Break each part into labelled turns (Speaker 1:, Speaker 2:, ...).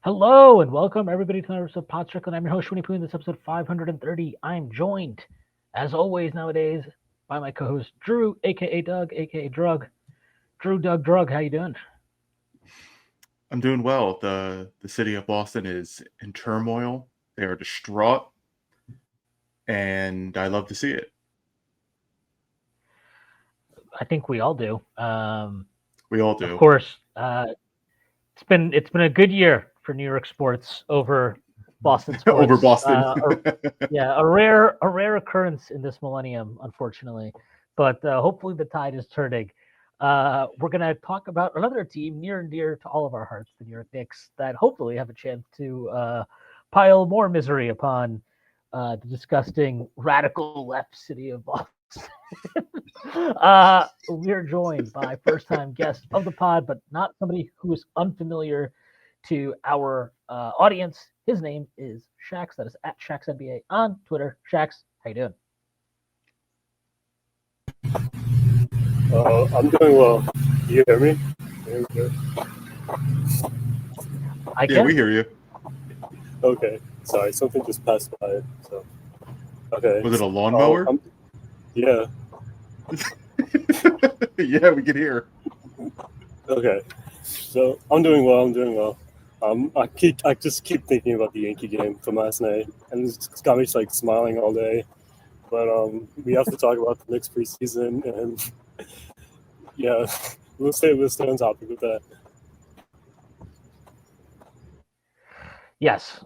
Speaker 1: Hello and welcome everybody to another episode of Pod Strickland. I'm your host, Shwin and Drew. This episode 530. I'm joined, as always nowadays, by my co-host Drew, aka Doug, aka Drug. Drew, Doug, Drug. How you doing?
Speaker 2: I'm doing well. The city of Boston is in turmoil. They are distraught, and I love to see it.
Speaker 1: I think we all do.
Speaker 2: We all
Speaker 1: Of
Speaker 2: do.
Speaker 1: course, it's been a good year for New York sports over Boston
Speaker 2: Over
Speaker 1: sports.
Speaker 2: Boston.
Speaker 1: Yeah, a rare occurrence in this millennium, unfortunately. But hopefully the tide is turning. We're going to talk about another team near and dear to all of our hearts, the New York Knicks, that hopefully have a chance to pile more misery upon the disgusting radical left city of Boston. We're joined by first-time guest of the pod, but not somebody who is unfamiliar to our audience. His name is Shax. That is at Shax NBA on Twitter. Shax, how you doing?
Speaker 3: I'm doing well. Do you hear me?
Speaker 1: I
Speaker 2: Yeah,
Speaker 1: can.
Speaker 2: we hear you.
Speaker 3: Okay. Sorry, something just passed by. So, okay.
Speaker 2: Was it a lawnmower?
Speaker 3: Yeah.
Speaker 2: Yeah, we can hear.
Speaker 3: Okay. So I'm doing well. I just keep thinking about the Yankee game from last night, and it's got me like smiling all day. But we have to talk about the Knicks preseason, and yeah, we'll stay on topic with that.
Speaker 1: Yes,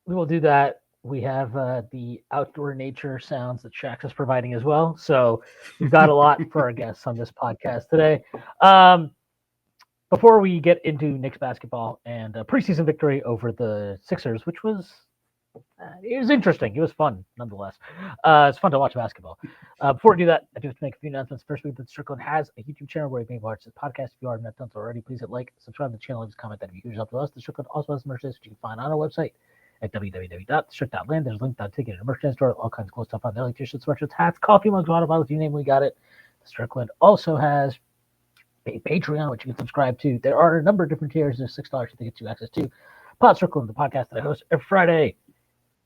Speaker 1: we will do that. We have the outdoor nature sounds that Shax is providing as well. So we've got a lot for our guests on this podcast today. Before we get into Knicks basketball and a preseason victory over the Sixers, which was it was interesting. It was fun, nonetheless. It's fun to watch basketball. Before we do that, I do have to make a few announcements. First, that Strickland has a YouTube channel where you can watch the podcast. If you are not done so already, please hit like, subscribe to the channel, and just comment. That would be huge help to us. The Strickland also has merchandise, which you can find on our website at www.strict.land. There's a link down ticket and a merchandise store, all kinds of cool stuff on there, like t-shirts, sweatshirts, hats, coffee mugs, water bottles, you name it, we got it. The Strickland also has a Patreon, which you can subscribe to. There are a number of different tiers. There's $6 to get you access to Pod Strickland, the podcast that I host every Friday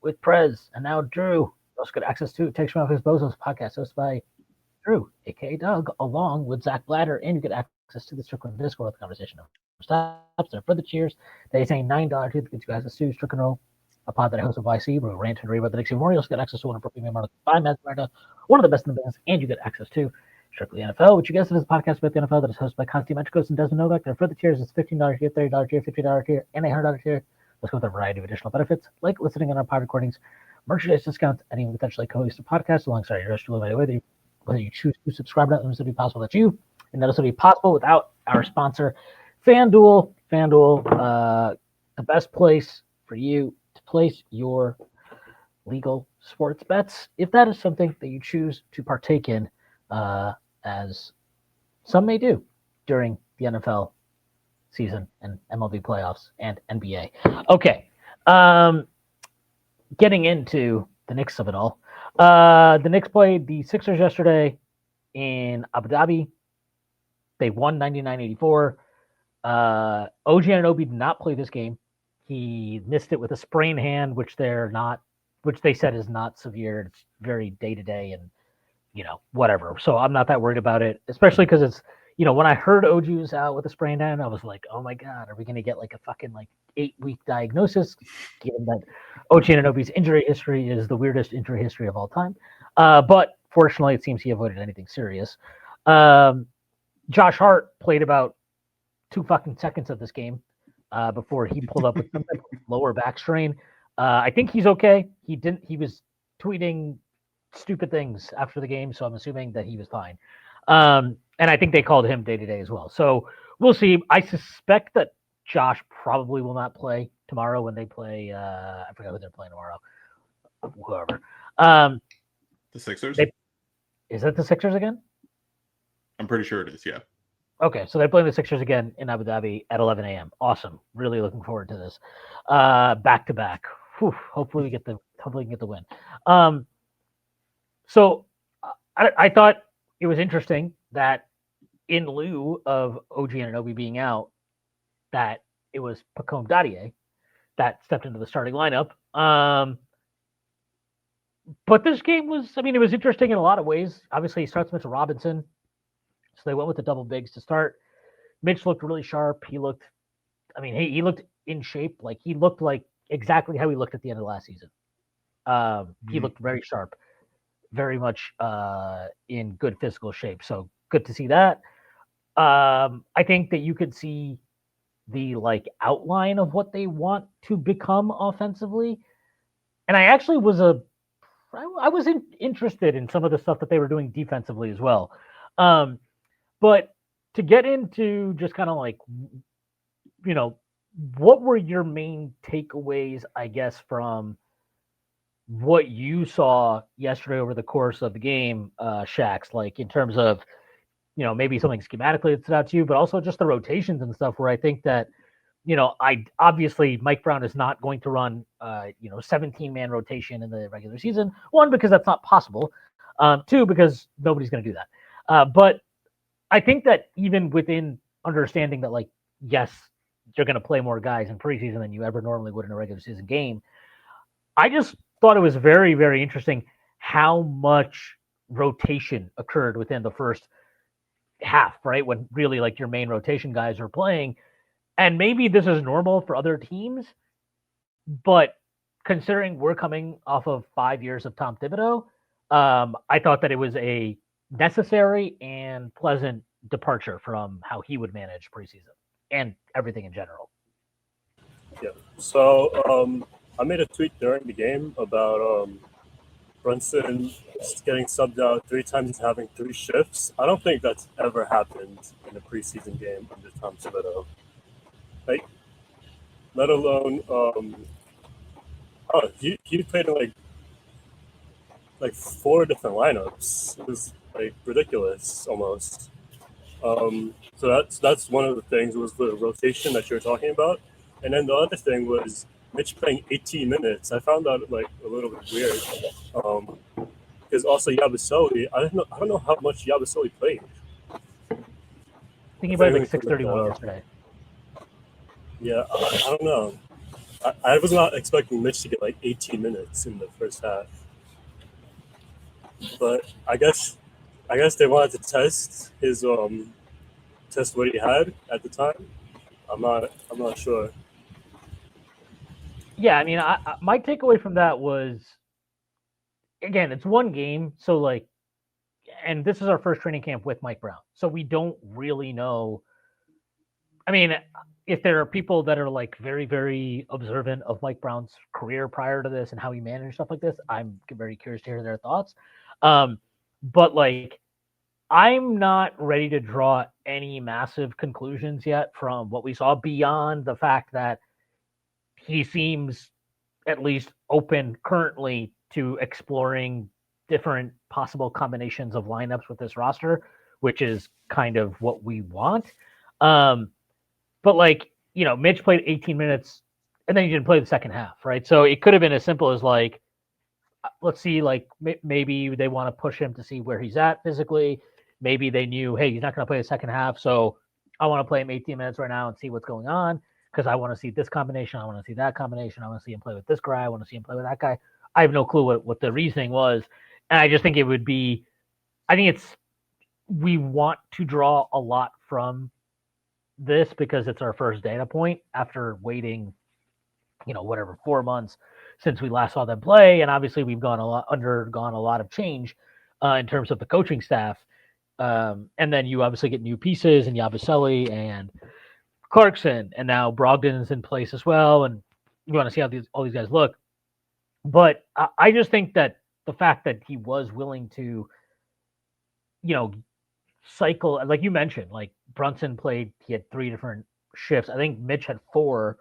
Speaker 1: with Prez and now Drew. You also get access to Takes from Office Bozos podcast hosted by Drew, aka Doug, along with Zach Blatter, and you get access to the Strickland Discord with the conversation of stops there for the cheers. They say $9 to get you access to Strickland Roll, a pod that I host with YC, where we rant and read about the Knicks Memorials. Get access to one of Brooklyn Memorial by Matt Miranda, one of the best in the business, and you get access to Strictly NFL, which you guess is a podcast about the NFL that is hosted by Constantine Metricos and Desmond Novak. There for the tiers, it's $15 tier, $30 tier, $50 tier, and $100 tier. Let's go with a variety of additional benefits, like listening on our pod recordings, merchandise discounts, and even potentially co-host a podcast alongside your host, whether you choose to subscribe to that, this will be possible that you, and that will be possible without our sponsor, FanDuel. FanDuel, the best place for you to place your legal sports bets, if that is something that you choose to partake in, as some may do during the NFL season and MLB playoffs and NBA. Okay. Getting into the Knicks of it all. The Knicks played the Sixers yesterday in Abu Dhabi. They won 99-84. OG Anunoby did not play this game. He missed it with a sprained hand, which they said is not severe. It's very day-to-day and, whatever. So I'm not that worried about it, especially because it's, when I heard OG was out with a sprained hand, I was like, oh my God, are we going to get like a fucking 8-week diagnosis, given that OG Anunoby's injury history is the weirdest injury history of all time. But fortunately, it seems he avoided anything serious. Josh Hart played about 2 fucking seconds of this game before he pulled up with some type of lower back strain. I think he's okay. He was tweeting stupid things after the game, so I'm assuming that he was fine. And I think they called him day-to-day as well. So we'll see. I suspect that Josh probably will not play tomorrow when they play. I forgot who they're playing tomorrow. Whoever.
Speaker 2: The Sixers?
Speaker 1: Is that the Sixers again?
Speaker 2: I'm pretty sure it is, yeah.
Speaker 1: Okay, so they're playing the Sixers again in Abu Dhabi at 11 a.m. Awesome. Really looking forward to this. Back to back. Hopefully we get the win. So I thought it was interesting that in lieu of OG Anunoby being out, that it was Pacome Dadier that stepped into the starting lineup. But this game was, I mean, it was interesting in a lot of ways. Obviously, he starts Mitchell Robinson, so they went with the double bigs to start. Mitch looked really sharp. He looked, I mean, he looked in shape. Like he looked like exactly how he looked at the end of last season. He looked very sharp, very much in good physical shape. So good to see that. I think that you could see the like outline of what they want to become offensively. And I actually was interested in some of the stuff that they were doing defensively as well. But to get into just kind of like, you know, what were your main takeaways, I guess, from what you saw yesterday over the course of the game, Shax, like in terms of, you know, maybe something schematically that stood out to you, but also just the rotations and stuff where I think that, you know, obviously Mike Brown is not going to run, 17-man rotation in the regular season. One, because that's not possible. Two, because nobody's going to do that. But I think that even within understanding that, like, yes, you're going to play more guys in preseason than you ever normally would in a regular season game. I just thought it was very, very interesting how much rotation occurred within the first half, right? When really like your main rotation guys are playing. And maybe this is normal for other teams, but considering we're coming off of 5 years of Tom Thibodeau, I thought that it was a necessary and pleasant departure from how he would manage preseason and everything in general.
Speaker 3: Yeah. So I made a tweet during the game about Brunson getting subbed out 3 times and having 3 shifts. I don't think that's ever happened in a preseason game under Tom Thibodeau. Like, let alone he played in like 4 different lineups. It was like ridiculous almost. So that's one of the things was the rotation that you're talking about, and then the other thing was Mitch playing 18 minutes. I found that like a little bit weird, because also Yabusele, I don't know how much Yabusele played.
Speaker 1: I think he played like 6:31 yesterday.
Speaker 3: Yeah, I don't know. I was not expecting Mitch to get like 18 minutes in the first half, but I guess they wanted to test his test what he had at the time. I'm not sure.
Speaker 1: Yeah, I mean, my takeaway from that was, again, it's one game, so like, and this is our first training camp with Mike Brown, so we don't really know. I mean, if there are people that are like very, very observant of Mike Brown's career prior to this and how he managed stuff like this, I'm very curious to hear their thoughts. But like, I'm not ready to draw any massive conclusions yet from what we saw beyond the fact that he seems at least open currently to exploring different possible combinations of lineups with this roster, which is kind of what we want. But like, you know, Mitch played 18 minutes and then he didn't play the second half, right? So it could have been as simple as like, let's see, like maybe they want to push him to see where he's at physically. Maybe they knew, hey, he's not going to play the second half, so I want to play him 18 minutes right now and see what's going on because I want to see this combination. I want to see that combination. I want to see him play with this guy. I want to see him play with that guy. I have no clue what the reasoning was. And I just think it would be, I think we want to draw a lot from this because it's our first data point after waiting, 4 months since we last saw them play. And obviously we've undergone a lot of change in terms of the coaching staff. And then you obviously get new pieces and Yabusele and Clarkson, and now Brogdon's in place as well. And you want to see how all these guys look. But I just think that the fact that he was willing to, cycle, like you mentioned, like Brunson he had 3 different shifts. I think Mitch had 4.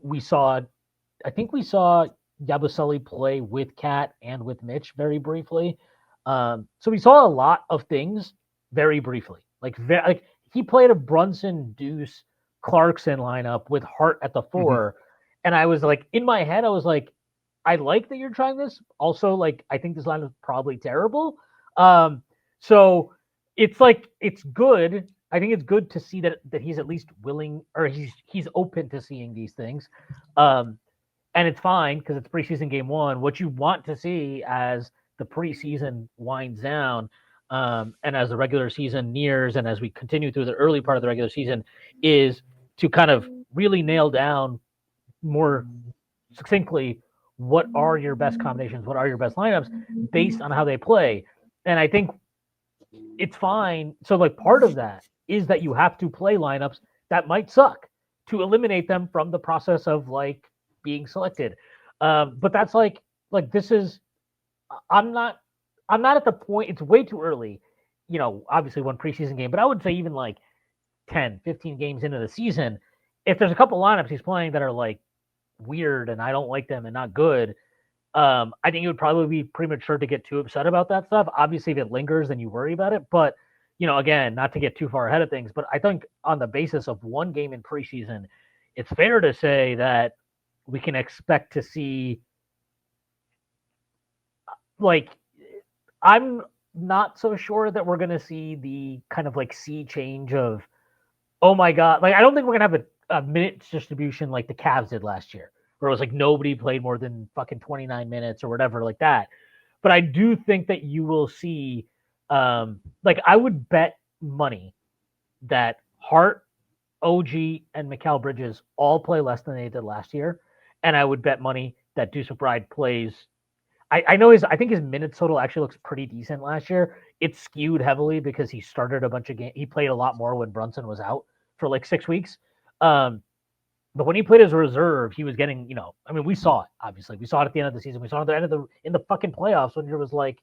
Speaker 1: We saw Yabusele play with Cat and with Mitch very briefly. So we saw a lot of things very briefly. Like he played a Brunson, Deuce, Clarkson lineup with Hart at the 4. Mm-hmm. And I was like, in my head, I was like, I like that you're trying this. Also, like, I think this lineup is probably terrible. So it's like, it's good I think it's good to see that he's at least willing, or he's open to seeing these things. And it's fine because it's preseason game one. What you want to see as the preseason winds down, and as the regular season nears, and as we continue through the early part of the regular season, is to kind of really nail down more succinctly what are your best combinations, what are your best lineups based on how they play. And I think it's fine. So, like, part of that is that you have to play lineups that might suck to eliminate them from the process of like being selected. But that's like this is I'm not at the point. It's way too early. Obviously one preseason game, but I would say even like 10, 15 games into the season, if there's a couple lineups he's playing that are like weird and I don't like them and not good, I think it would probably be premature to get too upset about that stuff. Obviously, if it lingers, then you worry about it. But, again, not to get too far ahead of things, but I think on the basis of one game in preseason, it's fair to say that we can expect to see, like, I'm not so sure that we're going to see the kind of like sea change of, oh my God. Like, I don't think we're going to have a minutes distribution like the Cavs did last year, where it was like nobody played more than fucking 29 minutes or whatever like that. But I do think that you will see, like, I would bet money that Hart, OG, and Mikal Bridges all play less than they did last year. And I would bet money that Deuce McBride plays. I think his minutes total actually looks pretty decent last year. It skewed heavily because he started a bunch of games. He played a lot more when Brunson was out for like 6 weeks. But when he played as a reserve, he was getting, we saw it, obviously. We saw it at the end of the season. We saw it at the end of in the fucking playoffs when it was like,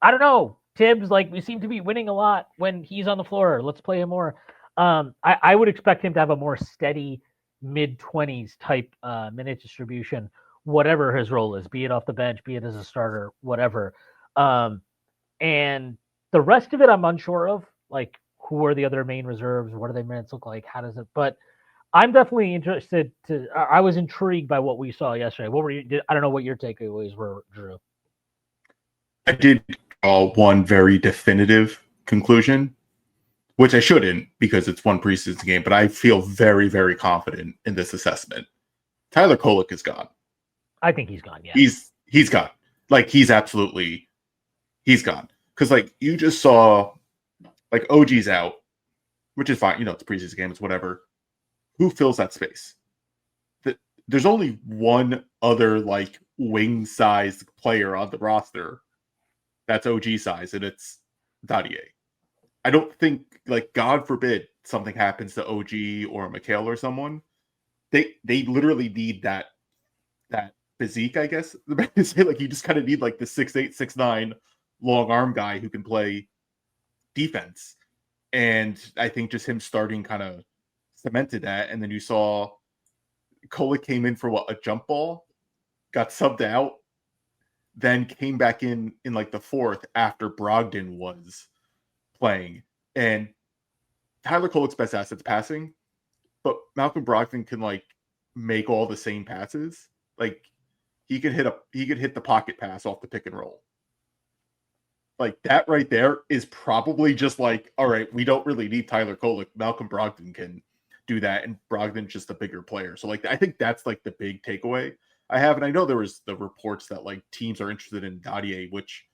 Speaker 1: I don't know, Tibbs, like, we seem to be winning a lot when he's on the floor. Let's play him more. I would expect him to have a more steady mid-20s type minute distribution, whatever his role is, be it off the bench, be it as a starter, whatever. And the rest of it, I'm unsure of, like, who are the other main reserves? What do their minutes look like? How does it, but I'm definitely interested I was intrigued by what we saw yesterday. What were you, I don't know what your takeaways were, Drew.
Speaker 2: I did draw one very definitive conclusion, which I shouldn't because it's one preseason game, but I feel very, very confident in this assessment. Tyler Kolek is gone.
Speaker 1: I think he's gone, yeah.
Speaker 2: He's gone. Like, he's gone. Because, like, you just saw, like, OG's out, which is fine. It's a preseason game. It's whatever. Who fills that space? There's only one other, like, wing-sized player on the roster that's OG size, and it's Dadier. I don't think, like, God forbid something happens to OG or Mikal or someone. They literally need that physique, I guess. Like, you just kind of need, like, the 6'8", 6'9" long arm guy who can play defense. And I think just him starting kind of cemented that. And then you saw Kolek came in for a jump ball, got subbed out, then came back in like the fourth after Brogdon was playing. And Tyler Kolek's best asset's passing, but Malcolm Brogdon can, like, make all the same passes. Like, he could hit the pocket pass off the pick and roll. Like, that right there is probably just like, all right, we don't really need Tyler Kolek. Malcolm Brogdon can do that, and Brogdon's just a bigger player. So, like, I think that's, like, the big takeaway I have. And I know there was the reports that, like, teams are interested in Dadier, which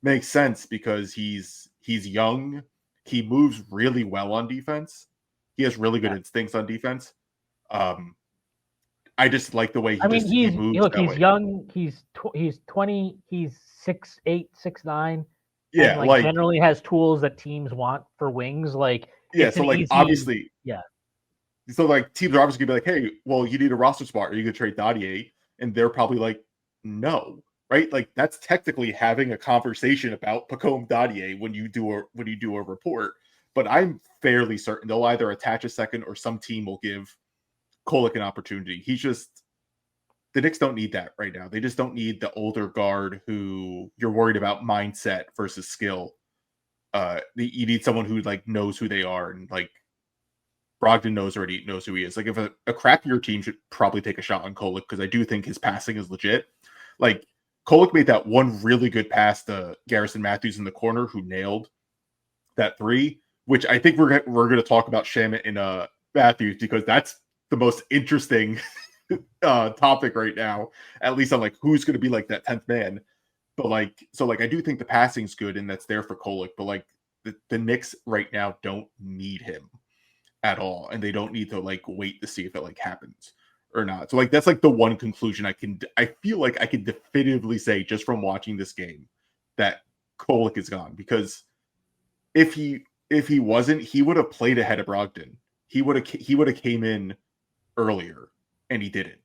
Speaker 2: makes sense because he's young. He moves really well on defense. He has really good instincts on defense. I just like the way he moves.
Speaker 1: Look, he's young. He's 20. He's 6'8", 6'9".
Speaker 2: Yeah,
Speaker 1: and, like, generally has tools that teams want for wings. Like,
Speaker 2: yeah, so, like, obviously,
Speaker 1: yeah.
Speaker 2: So, like, teams are obviously gonna be like, hey, well, you need a roster spot. Are you gonna trade Dadier? And they're probably like, no, right? Like, that's technically having a conversation about Pacome Dadier when you do a report. But I'm fairly certain they'll either attach a second or some team will give Kolek an opportunity. The Knicks don't need that right now. They just don't need the older guard who you're worried about mindset versus skill. You need someone who, like, knows who they are, and, like, Brogdon knows who he is. Like, if a crappier team should probably take a shot on Kolek, because I do think his passing is legit. Like, Kolek made that one really good pass to Garrison Matthews in the corner, who nailed that three. which I think we're going to talk about Shamit and Matthews, because that's the most interesting topic right now, at least on like who's going to be like that 10th man. But like, so like I do think the passing's good and that's there for Kolek, but like the Knicks right now don't need him at all, and they don't need to like wait to see if it like happens or not. So like that's like the one conclusion I feel like I can definitively say just from watching this game that Kolek is gone, because if he wasn't, he would have played ahead of Brogdon. He would have came in earlier, and he didn't.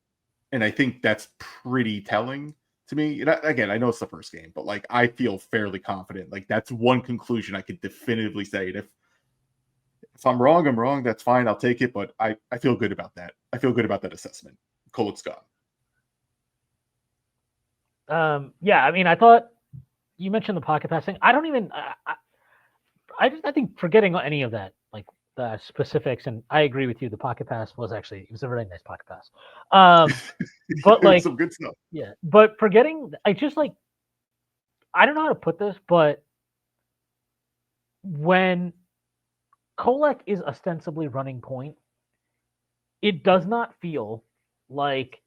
Speaker 2: And I think that's pretty telling to me. And again, I know it's the first game, but like I feel fairly confident. Like that's one conclusion I could definitively say. And if I'm wrong, I'm wrong. That's fine. I'll take it. But I feel good about that. I feel good about that assessment. Kolek's gone.
Speaker 1: Yeah, I mean, I thought you mentioned the pocket passing. I don't even. I think forgetting any of that, like the specifics, and I agree with you. The pocket pass was a very nice pocket pass. But like
Speaker 2: some good stuff.
Speaker 1: Yeah, but forgetting, I just like, I don't know how to put this, but when Kolek is ostensibly running point, it does not feel like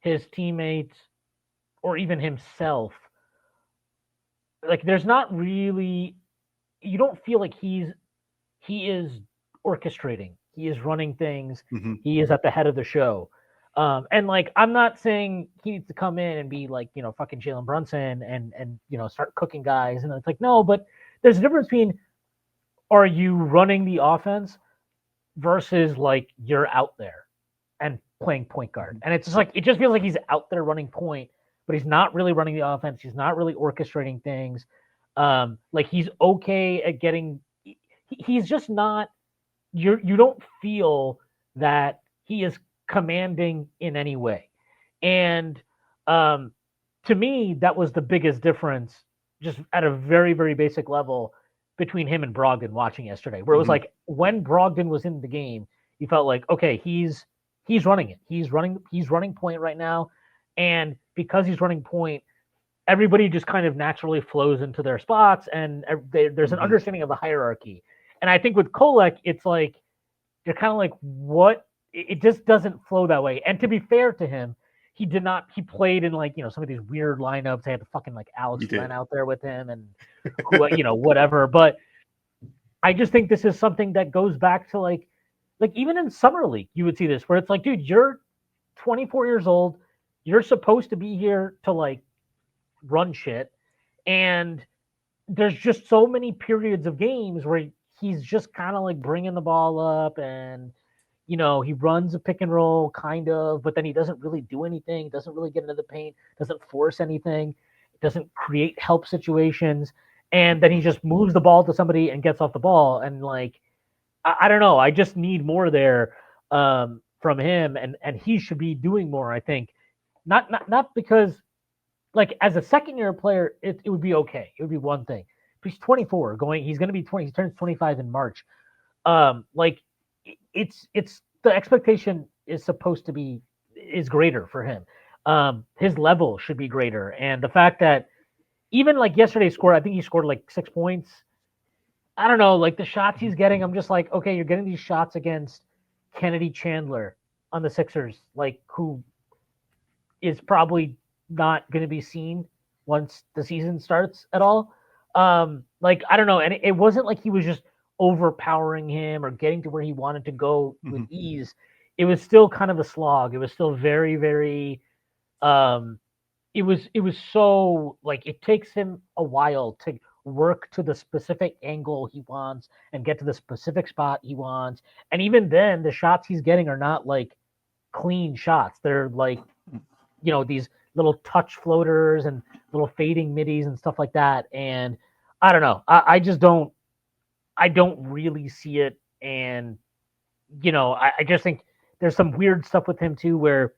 Speaker 1: his teammates or even himself. Like there's not really, you don't feel like he is orchestrating. He is running things.
Speaker 2: Mm-hmm.
Speaker 1: He is at the head of the show. And like, I'm not saying he needs to come in and be like, fucking Jalen Brunson and start cooking guys. And it's like, no, but there's a difference between, are you running the offense versus like you're out there and playing point guard. And it's just like, it just feels like he's out there running point, but he's not really running the offense. He's not really orchestrating things. Like he's okay at getting, he's just not, you don't feel that he is commanding in any way. And to me, that was the biggest difference, just at a very, very basic level, between him and Brogdon watching yesterday, where it was like when Brogdon was in the game, you felt like, okay, he's running it. He's running point right now. And because he's running point, everybody just kind of naturally flows into their spots, and there's an understanding of the hierarchy. And I think with Kolek, it's like, you're kind of like, what? It just doesn't flow that way. And to be fair to him, he played in like, some of these weird lineups. They had the fucking like Alex Len out there with him and whatever. But I just think this is something that goes back to like even in Summer League, you would see this where it's like, dude, you're 24 years old. You're supposed to be here to like run shit. And there's just so many periods of games where he's just kind of like bringing the ball up and, he runs a pick and roll kind of, but then he doesn't really do anything, doesn't really get into the paint, doesn't force anything, doesn't create help situations. And then he just moves the ball to somebody and gets off the ball. And like, I don't know. I just need more there from him, and he should be doing more, I think. Not because, like, as a second-year player, it would be okay. It would be one thing. But he's 24, he's going to be 20. He turns 25 in March. Like, it's the expectation is supposed to be is greater for him. His level should be greater, and the fact that even like yesterday I think he scored like 6 points. I don't know, like the shots he's getting, I'm just like, okay, you're getting these shots against Kennedy Chandler on the Sixers, like who is probably not going to be seen once the season starts at all. Like, I don't know. And it wasn't like he was just overpowering him or getting to where he wanted to go with ease. It was still kind of a slog. It was still very, very, it was so like, it takes him a while to work to the specific angle he wants and get to the specific spot he wants. And even then the shots he's getting are not like clean shots. They're like, these little touch floaters and little fading middies and stuff like that. And I don't know. I don't really see it. And, I just think there's some weird stuff with him too, where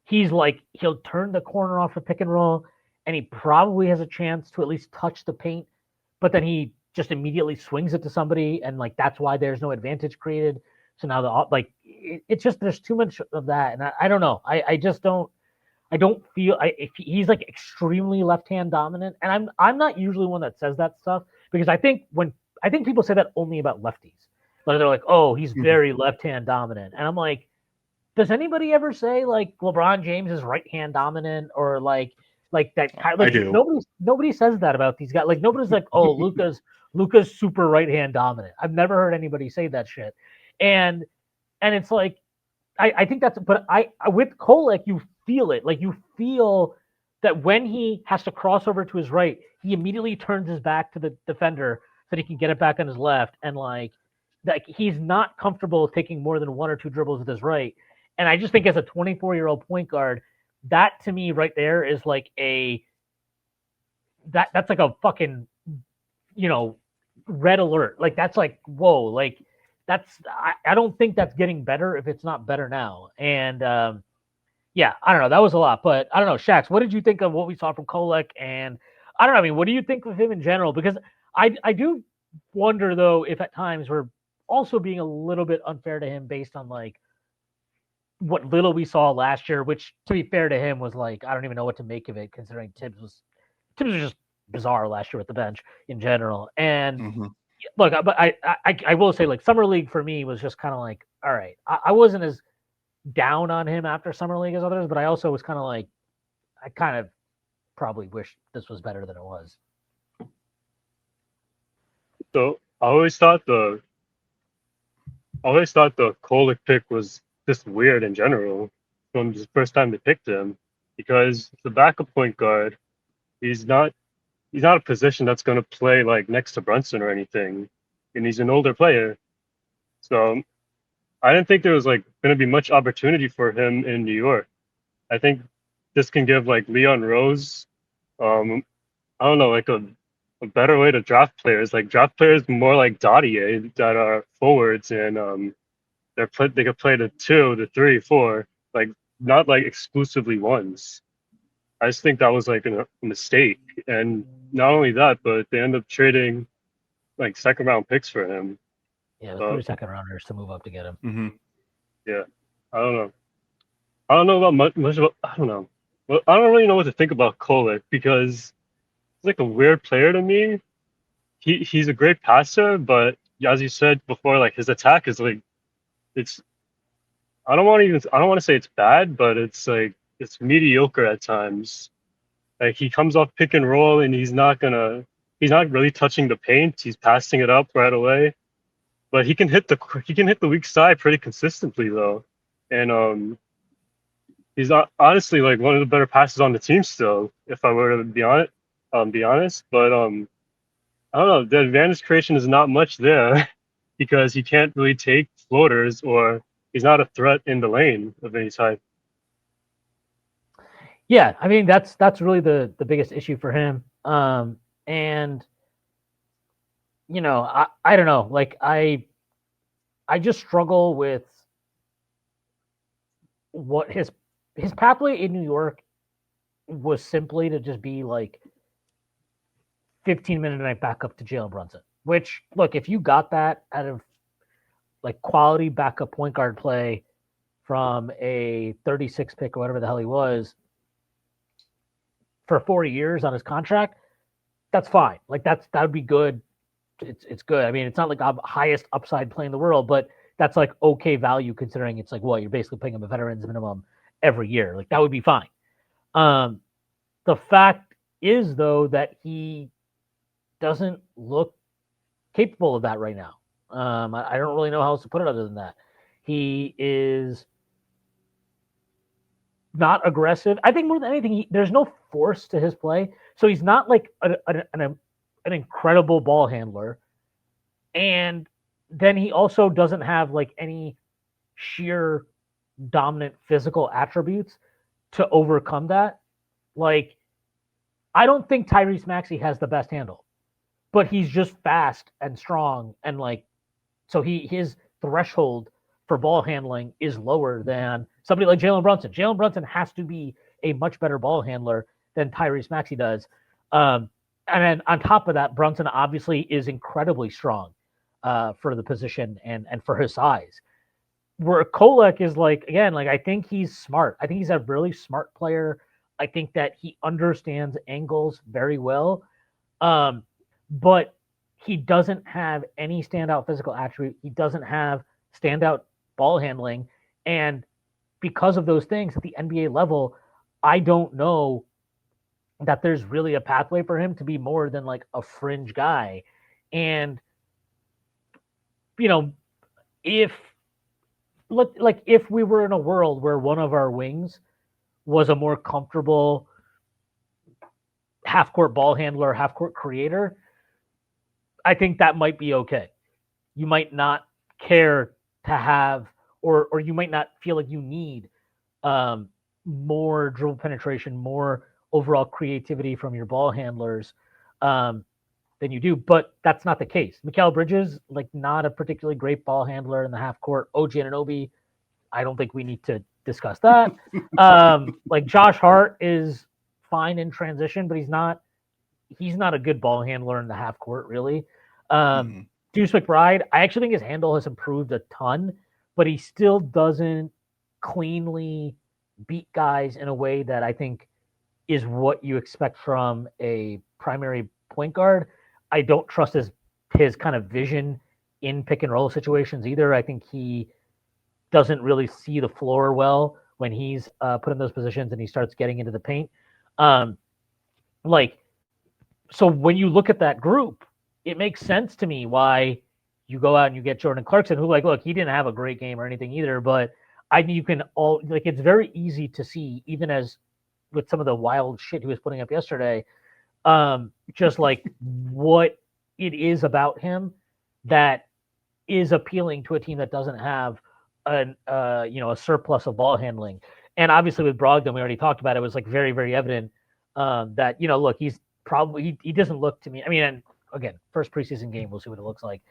Speaker 1: he's like, he'll turn the corner off a pick and roll and he probably has a chance to at least touch the paint, but then he just immediately swings it to somebody. And like, that's why there's no advantage created. So now it's just, there's too much of that. And I don't know. I don't feel if he's like extremely left-hand dominant. And I'm not usually one that says that stuff, because I think when I think people say that only about lefties. Like they're like, oh, he's very left-hand dominant. And I'm like, does anybody ever say like LeBron James is right-hand dominant or like that kind
Speaker 2: I
Speaker 1: like
Speaker 2: do.
Speaker 1: nobody says that about these guys. Like nobody's like, oh, Luka's super right-hand dominant. I've never heard anybody say that shit. And it's like I think that's but I with Kolek you feel it. Like you feel that when he has to cross over to his right, he immediately turns his back to the defender so that he can get it back on his left and like he's not comfortable taking more than one or two dribbles with his right. And I just think as a 24-year-old point guard, that to me right there is like that's like a fucking, red alert. Like that's like, whoa, like I don't think that's getting better if it's not better now. And yeah, I don't know. That was a lot, but I don't know. Shax, what did you think of what we saw from Kolek? And I don't know. I mean, what do you think of him in general? Because I do wonder though if at times we're also being a little bit unfair to him based on like what little we saw last year, which to be fair to him was like, I don't even know what to make of it considering Tibbs was just bizarre last year at the bench in general. And look, but I will say like summer league for me was just kind of like, all right, I wasn't as down on him after summer league as others, but I also was kind of like, I kind of probably wish this was better than it was.
Speaker 3: So I always thought the Kolek pick was just weird in general from the first time they picked him because the backup point guard, he's not a position that's going to play like next to Brunson or anything, and he's an older player, so I didn't think there was like going to be much opportunity for him in New York. I think this can give like Leon Rose, I don't know, like a better way to draft players. Like draft players more like Dottie that are forwards and they could play the 2, the 3, 4, like not like exclusively ones. I just think that was like a mistake, and not only that, but they end up trading like second round picks for him.
Speaker 1: Yeah, the 3 second rounders to move up to get him.
Speaker 2: Mm-hmm.
Speaker 3: Yeah, I don't know. I don't know about much about. I don't know. Well, I don't really know what to think about Kolek because he's like a weird player to me. He's a great passer, but as you said before, like his attack is like it's. I don't want to say it's bad, but it's like it's mediocre at times. Like he comes off pick and roll and he's not really touching the paint. He's passing it up right away. But he can hit the weak side pretty consistently though. And he's honestly like one of the better passers on the team still, if I were to be honest. But I don't know, the advantage creation is not much there because he can't really take floaters or he's not a threat in the lane of any type.
Speaker 1: Yeah, I mean that's really the biggest issue for him. And I don't know, like I just struggle with what his pathway in New York was simply to just be like 15-minute a night backup to Jalen Brunson. Which look, if you got that out of like quality backup point guard play from a 36 pick or whatever the hell he was for 4 years on his contract, that's fine. Like that would be good. It's good. I mean, it's not like the highest upside play in the world, but that's like okay value considering it's like you're basically paying him a veteran's minimum every year. Like that would be fine. The fact is though that he doesn't look capable of that right now. I don't really know how else to put it other than that. He is not aggressive. I think more than anything, there's no force to his play. So he's not like an incredible ball handler. And then he also doesn't have like any sheer dominant physical attributes to overcome that. Like, I don't think Tyrese Maxey has the best handle, but he's just fast and strong. And like, so his threshold for ball handling is lower than somebody like Jalen Brunson. Jalen Brunson has to be a much better ball handler than Tyrese Maxey does. And then on top of that, Brunson obviously is incredibly strong for the position and for his size. Where Kolek is like, again, like I think he's smart. I think he's a really smart player. I think that he understands angles very well. But he doesn't have any standout physical attribute. He doesn't have standout ball handling. And because of those things at the NBA level, I don't know that there's really a pathway for him to be more than like a fringe guy. And, you know, if we were in a world where one of our wings was a more comfortable half-court ball handler, half-court creator, I think that might be okay. You might not care to have, or you might not feel like you need more dribble penetration, more overall creativity from your ball handlers than you do. But that's not the case. Mikal Bridges, like, not a particularly great ball handler in the half court. OG Anunoby, I don't think we need to discuss that. Like, Josh Hart is fine in transition, but he's not a good ball handler in the half court, really. Deuce McBride, I actually think his handle has improved a ton, but he still doesn't cleanly beat guys in a way that I think is what you expect from a primary point guard. I don't trust his kind of vision in pick and roll situations either. I think he doesn't really see the floor well when he's put in those positions and he starts getting into the paint. So when you look at that group, it makes sense to me why you go out and you get Jordan Clarkson, who, like, look, he didn't have a great game or anything either, but I think you can all, like, it's very easy to see, even as with some of the wild shit he was putting up yesterday, just like what it is about him that is appealing to a team that doesn't have a surplus of ball handling. And obviously with Brogdon, we already talked about it, was like very, very evident that, look, he's probably, he doesn't look to me, I mean, and again, first preseason game, we'll see what it looks like.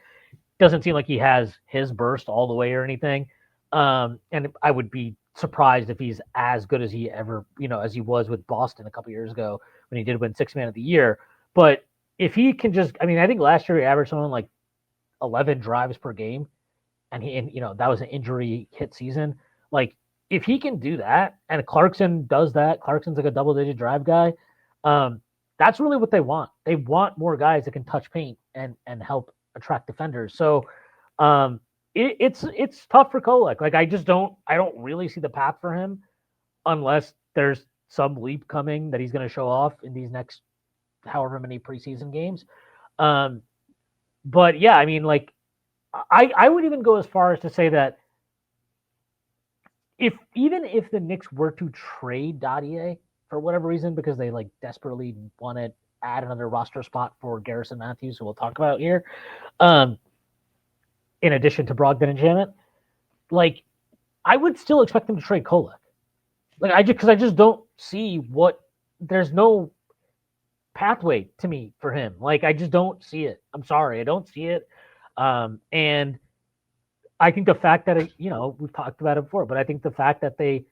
Speaker 1: Doesn't seem like he has his burst all the way or anything. And I would be surprised if he's as good as he ever, as he was with Boston a couple years ago when he did win Sixth Man of the Year. But if he can just, I mean, I think last year he averaged something like 11 drives per game, and that was an injury hit season. Like, if he can do that, and Clarkson does that, Clarkson's like a double-digit drive guy. That's really what they want. They want more guys that can touch paint and help attract defenders. So it's tough for Kolek. Like, I don't really see the path for him unless there's some leap coming that he's going to show off in these next however many preseason games. But yeah, I mean, like, I would even go as far as to say that even if the Knicks were to trade Dadier for whatever reason, because they like desperately want to add another roster spot for Garrison Matthews, who we'll talk about here, in addition to Brogdon and Janet, like, I would still expect them to trade Kolek. Like, because I just don't see there's no pathway to me for him. Like, I just don't see it. I'm sorry, I don't see it. And I think the fact that we've talked about it before, but I think the fact that they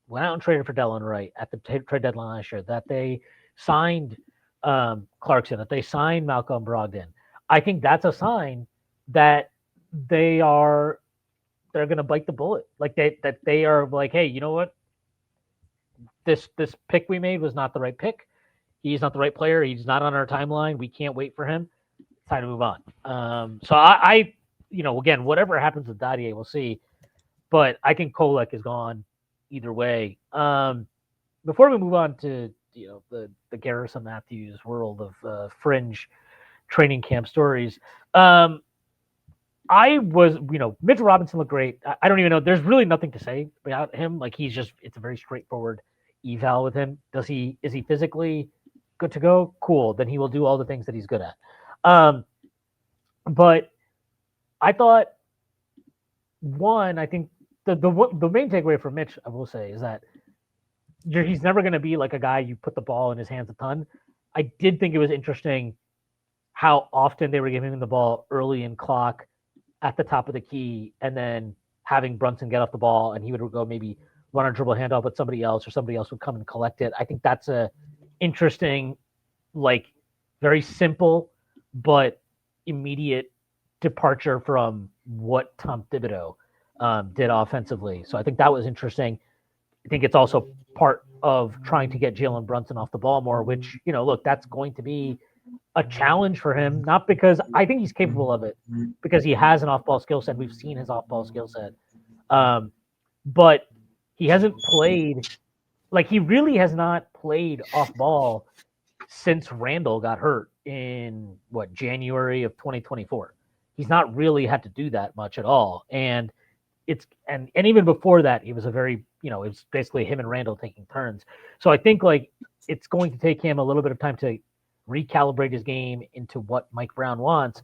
Speaker 1: went out and traded for Delon Wright at the trade deadline last year, that they signed Clarkson, that they signed Malcolm Brogdon, I think that's a sign that they're going to bite the bullet. Like, that they are like, hey, you know what? This pick we made was not the right pick. He's not the right player. He's not on our timeline. We can't wait for him. It's time to move on. So I again, whatever happens with Dadier, we'll see. But I think Kolek is gone either way. Before we move on to the Garrison Matthews world of fringe training camp stories, I was, Mitchell Robinson looked great. I don't even know. There's really nothing to say about him. Like, it's a very straightforward eval with him. Is he physically good to go? Cool. Then he will do all the things that he's good at. But I thought, I think the main takeaway for Mitch, I will say, is that he's never going to be like a guy you put the ball in his hands a ton. I did think it was interesting how often they were giving him the ball early in clock at the top of the key, and then having Brunson get off the ball, and he would go maybe run a dribble handoff with somebody else, or somebody else would come and collect it. I think that's a interesting, like, very simple but immediate departure from what Tom Thibodeau did offensively. So I think that was interesting. I think it's also part of trying to get Jalen Brunson off the ball more, which, look, that's going to be a challenge for him, not because I think he's capable of it, because he has an off-ball skill set. We've seen his off-ball skill set. But he hasn't played, like he really has not played off-ball since Randall got hurt in January of 2024. He's not really had to do that much at all. And even before that, he was a very, it was basically him and Randall taking turns. So I think like it's going to take him a little bit of time to recalibrate his game into what Mike Brown wants.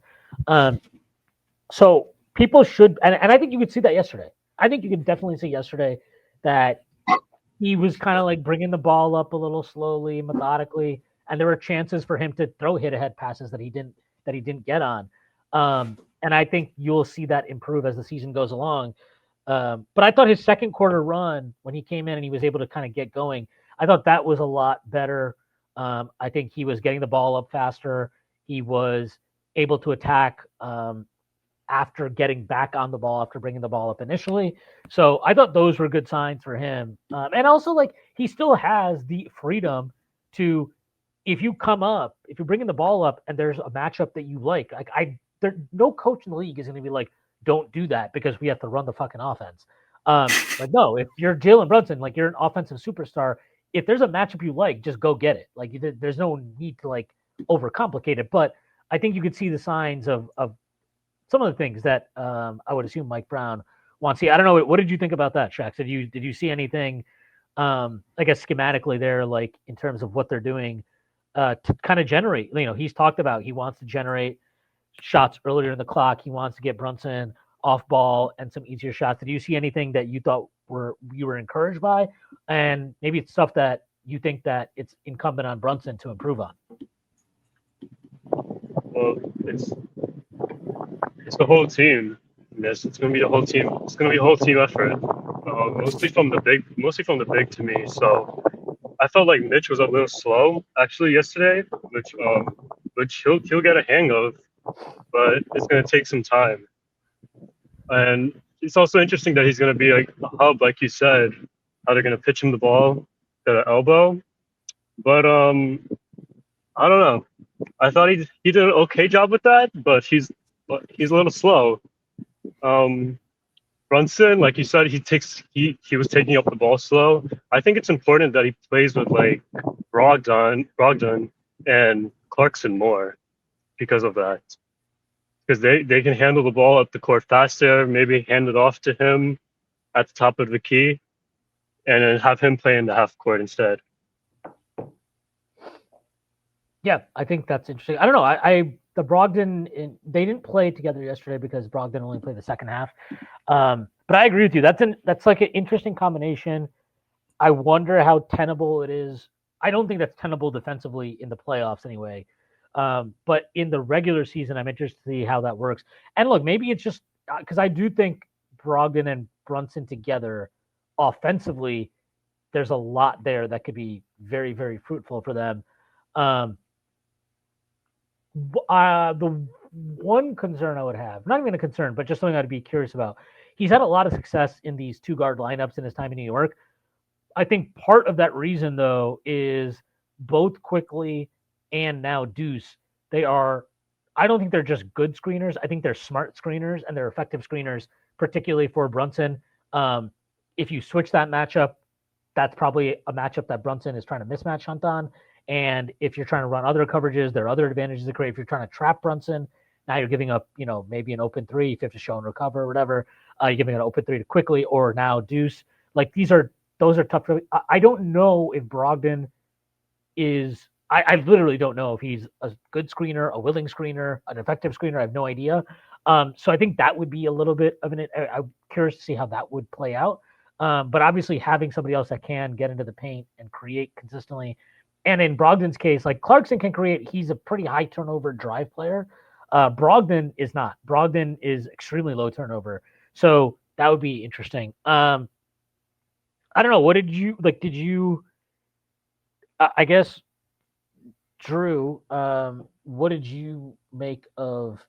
Speaker 1: So people should, and I think you could see that yesterday. I think you could definitely see yesterday that he was kind of like bringing the ball up a little slowly, methodically, and there were chances for him to throw hit-ahead passes that he didn't get on. And I think you'll see that improve as the season goes along. But I thought his second quarter run, when he came in and he was able to kind of get going, I thought that was a lot better. I think he was getting the ball up faster. He was able to attack after getting back on the ball, after bringing the ball up initially. So I thought those were good signs for him. And also, like, he still has the freedom to, if you come up, if you're bringing the ball up and there's a matchup that you like no coach in the league is going to be like, don't do that because we have to run the fucking offense. Like, no, if you're Jalen Brunson, like you're an offensive superstar, if there's a matchup you like, just go get it. Like there's no need to like overcomplicate it. But I think you could see the signs of some of the things that I would assume Mike Brown wants to see. I don't know. What did you think about that, Shax? Did you see anything, I guess, schematically there, like in terms of what they're doing to kind of generate? He's talked about he wants to generate shots earlier in the clock. He wants to get Brunson off ball and some easier shots. Did you see anything that you thought you were encouraged by? And maybe it's stuff that you think that it's incumbent on Brunson to improve on.
Speaker 3: Well, it's the whole team. Yes, it's going to be the whole team. It's going to be a whole team effort. Mostly from the big to me. So I felt like Mitch was a little slow actually yesterday, which he'll get a hang of, but it's going to take some time. And it's also interesting that he's going to be like a hub, like you said, how they're going to pitch him the ball to the elbow. But I don't know. I thought he did an okay job with that, but he's a little slow. Brunson, like you said, he was taking up the ball slow. I think it's important that he plays with like Brogdon and Clarkson more because of that. Because they can handle the ball up the court faster, maybe hand it off to him at the top of the key, and then have him play in the half court instead.
Speaker 1: Yeah, I think that's interesting. I don't know. The Brogdon, they didn't play together yesterday because Brogdon only played the second half. But I agree with you. That's like an interesting combination. I wonder how tenable it is. I don't think that's tenable defensively in the playoffs anyway. But in the regular season, I'm interested to see how that works. And look, maybe it's just because I do think Brogdon and Brunson together offensively, there's a lot there that could be very, very fruitful for them. The one concern I would have, not even a concern, but just something I'd be curious about. He's had a lot of success in these two guard lineups in his time in New York. I think part of that reason, though, is both Quickly and now Deuce. I don't think they're just good screeners. I think they're smart screeners and they're effective screeners, particularly for Brunson. If you switch that matchup, that's probably a matchup that Brunson is trying to mismatch hunt on. And if you're trying to run other coverages, there are other advantages to create. If you're trying to trap Brunson, now you're giving up, maybe an open three if you have to show and recover or whatever. You're giving an open three to Quickly or now Deuce. Like those are tough. I don't know if Brogdon is. I literally don't know if he's a good screener, a willing screener, an effective screener. I have no idea. So I think that would be a little bit of I'm curious to see how that would play out. But obviously having somebody else that can get into the paint and create consistently. And in Brogdon's case, like Clarkson can create, he's a pretty high turnover drive player. Brogdon is not. Brogdon is extremely low turnover. So that would be interesting. I don't know. What did you like? Did you, I guess, Drew, what did you make of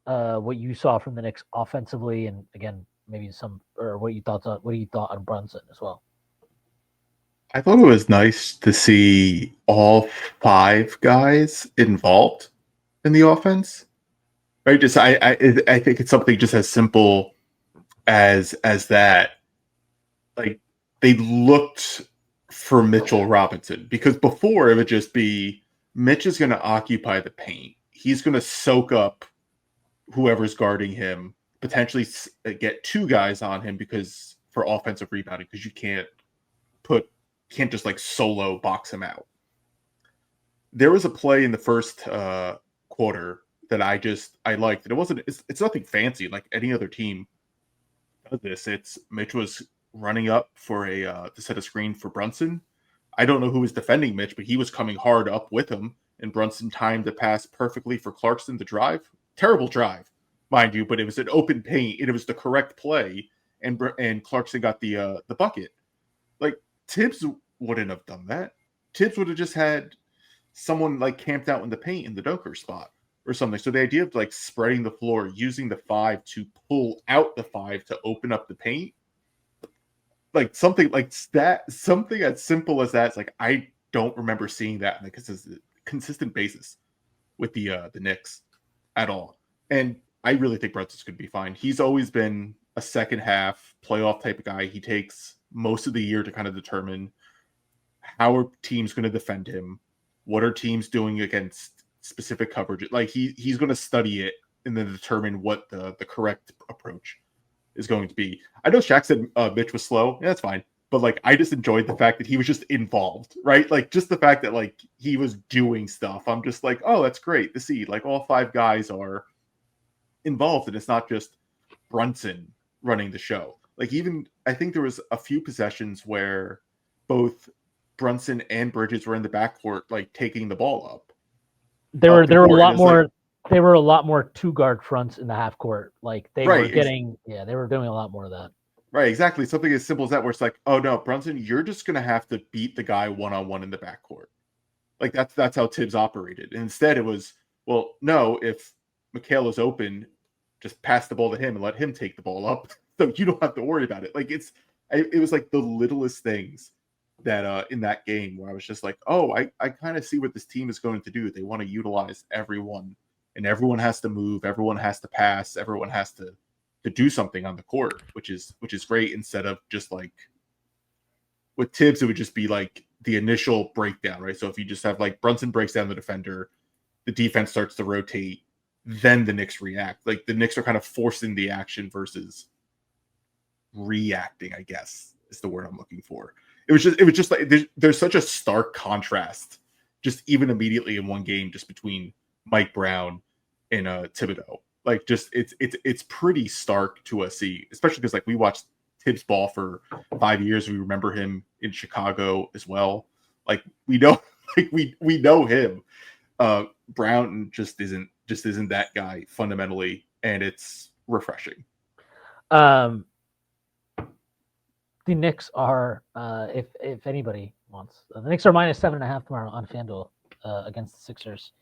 Speaker 1: what you saw from the Knicks offensively? And again, maybe what you thought on Brunson as well?
Speaker 2: I thought it was nice to see all 5 guys involved in the offense. Right? Just I think it's something just as simple as that. Like they looked for Mitchell Robinson because before it would just be Mitch is going to occupy the paint. He's going to soak up whoever's guarding him, potentially get 2 guys on him because for offensive rebounding because you can't just like solo box him out. There was a play in the first quarter that I liked. And it's nothing fancy like any other team does this. It's Mitch was running up for to set a screen for Brunson. I don't know who was defending Mitch, but he was coming hard up with him, and Brunson timed the pass perfectly for Clarkson to drive. Terrible drive, mind you, but it was an open paint, and it was the correct play, and Clarkson got the bucket. Like Tibbs wouldn't have done that. Tibbs would have just had someone like camped out in the paint in the dunker spot or something. So the idea of like spreading the floor, using the 5 to pull out the 5 to open up the paint, like something like that, something as simple as that. It's like I don't remember seeing that on a consistent basis with the Knicks at all. And I really think Brunson's going to be fine. He's always been a second half playoff type of guy. He takes most of the year to kind of determine how are teams going to defend him, what are teams doing against specific coverage. Like he's going to study it and then determine what the correct approach is going to be. I know Shax said Mitch was slow. Yeah, that's fine. But like I just enjoyed the fact that he was just involved, right? Like just the fact that like he was doing stuff. I'm just like, oh, that's great to see. Like all 5 guys are involved, and it's not just Brunson running the show. Like even I think there was a few possessions where both Brunson and Bridges were in the backcourt, like taking the ball up.
Speaker 1: There were a lot more. They were a lot more 2-guard fronts in the half court. Like they were getting, they were doing a lot more of that.
Speaker 2: Right, exactly. Something as simple as that, where it's like, oh no, Brunson, you're just gonna have to beat the guy 1-on-1 in the backcourt. Like that's how Tibbs operated. And instead, it was, well, no, if Mikhail is open, just pass the ball to him and let him take the ball up, so you don't have to worry about it. Like it was like the littlest things that in that game where I was just like, oh, I kind of see what this team is going to do. They want to utilize everyone, and everyone has to move, everyone has to pass, everyone has to do something on the court, which is great, instead of just like with Tibbs, it would just be like the initial breakdown, right? So if you just have like Brunson breaks down the defender, the defense starts to rotate, then the Knicks react. Like the Knicks are kind of forcing the action versus reacting, I guess is the word I'm looking for. It was just like there's such a stark contrast, just even immediately in one game, just between Mike Brown and Thibodeau. Like just it's pretty stark to see, especially because like we watched Tibbs ball for 5 years. We remember him in Chicago as well. Like we know, like we know him. Brown just isn't that guy fundamentally, and it's refreshing.
Speaker 1: The Knicks are, if anybody wants, the Knicks are -7.5 tomorrow on FanDuel against the Sixers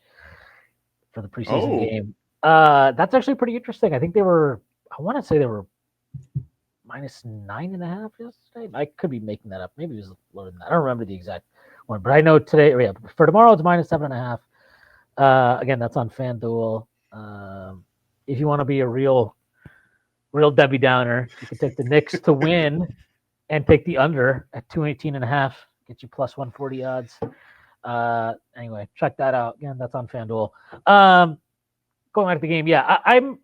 Speaker 1: for the preseason game. That's actually pretty interesting. I think I want to say they were -9.5 yesterday. I could be making that up. Maybe it was lower than that. I don't remember the exact one, but I know today. Yeah, for tomorrow it's -7.5. Again, that's on FanDuel. If you want to be a real Debbie Downer, you can take the Knicks to win and take the under at 218.5. Get you plus 140 odds. Anyway, check that out. Again, that's on FanDuel. Going back to the game, yeah, I'm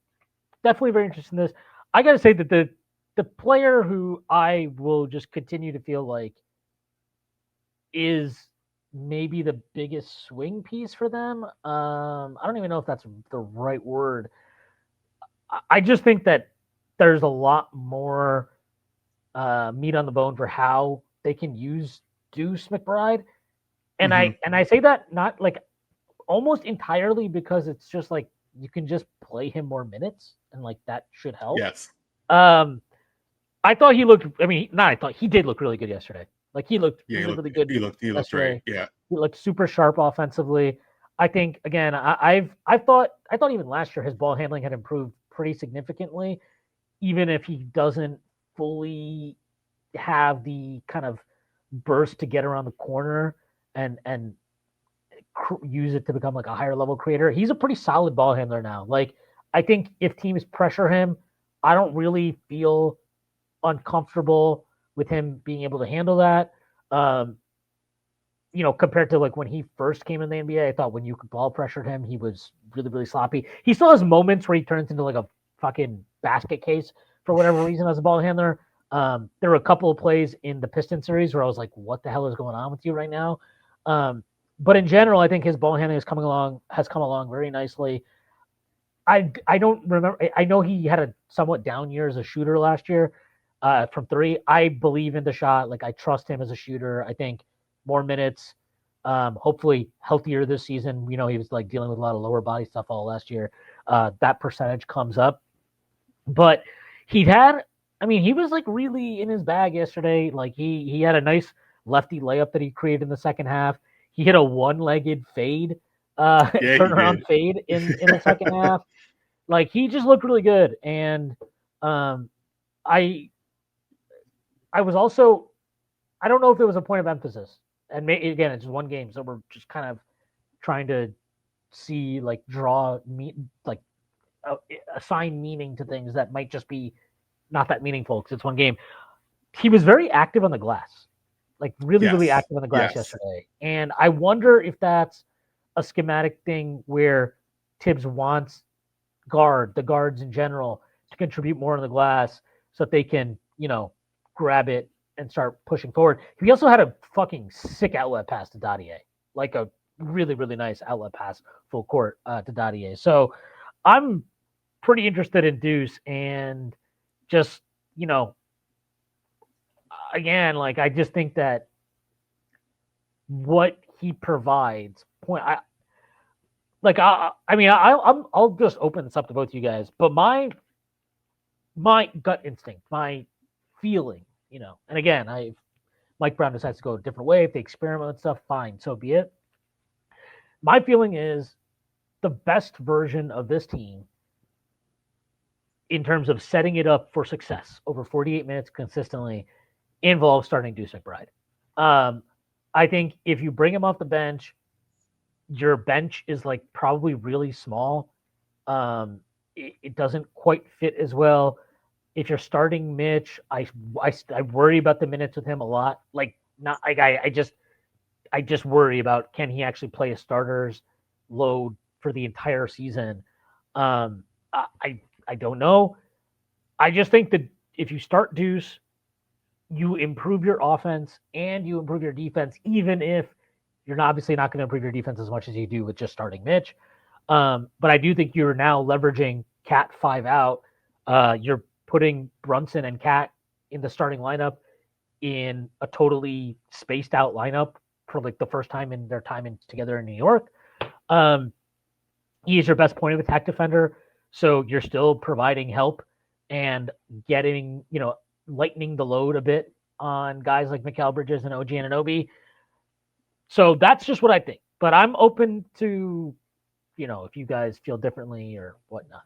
Speaker 1: definitely very interested in this. I got to say that the player who I will just continue to feel like is maybe the biggest swing piece for them. I don't even know if that's the right word. I just think that there's a lot more meat on the bone for how they can use Deuce McBride. And I say that not like almost entirely because it's just like you can just play him more minutes and like that should help.
Speaker 2: Yes.
Speaker 1: I thought he looked. I mean, he did look really good yesterday. Like he looked really good.
Speaker 2: He looked great. Yeah.
Speaker 1: He looked super sharp offensively. I think again, I thought even last year his ball handling had improved pretty significantly, even if he doesn't fully have the kind of burst to get around the corner and use it to become like a higher level creator. He's a pretty solid ball handler now. Like I think if teams pressure him, I don't really feel uncomfortable with him being able to handle that. Compared to like when he first came in the NBA, I thought when you could ball pressured him, he was really, really sloppy. He still has moments where he turns into like a fucking basket case for whatever reason as a ball handler. There were a couple of plays in the Piston series where I was like, what the hell is going on with you right now? But in general, I think his ball handling has come along very nicely. I don't remember. I know he had a somewhat down year as a shooter last year from three. I believe in the shot. Like I trust him as a shooter. I think more minutes, hopefully healthier this season. He was like dealing with a lot of lower body stuff all last year. That percentage comes up, but he was like really in his bag yesterday. Like he had a nice lefty layup that he created in the second half. He hit a one-legged fade, turnaround fade in the second half. Like he just looked really good, and I was also, I don't know if it was a point of emphasis, and again it's just one game, so we're just kind of trying to see like assign meaning to things that might just be not that meaningful because it's one game. He was very active on the glass, like really active on the glass yesterday, and I wonder if that's a schematic thing where Tibbs wants the guards in general to contribute more on the glass so that they can, grab it and start pushing forward. He also had a fucking sick outlet pass to Dadier, like a really, really nice outlet pass full court to Dadier. So I'm pretty interested in Deuce and just, again, like I just think that what he provides I'll just open this up to both you guys, but my gut instinct, my feeling, and again, Mike Brown decides to go a different way. If they experiment with stuff, fine, so be it. My feeling is the best version of this team in terms of setting it up for success over 48 minutes consistently involves starting Deuce McBride. I think if you bring him off the bench, your bench is like probably really small. It doesn't quite fit as well. If you're starting Mitch, I worry about the minutes with him a lot. Like not like I just worry about can he actually play a starter's load for the entire season. I don't know. I just think that if you start Deuce, you improve your offense and you improve your defense, even if you're obviously not going to improve your defense as much as you do with just starting Mitch. But I do think you're now leveraging Cat 5 out. You're putting Brunson and Cat in the starting lineup in a totally spaced out lineup for like the first time in their time together in New York. He is your best point of attack defender. So you're still providing help and getting, lightening the load a bit on guys like Mikal Bridges and OG Anunoby. So that's just what I think. But I'm open to, if you guys feel differently or whatnot.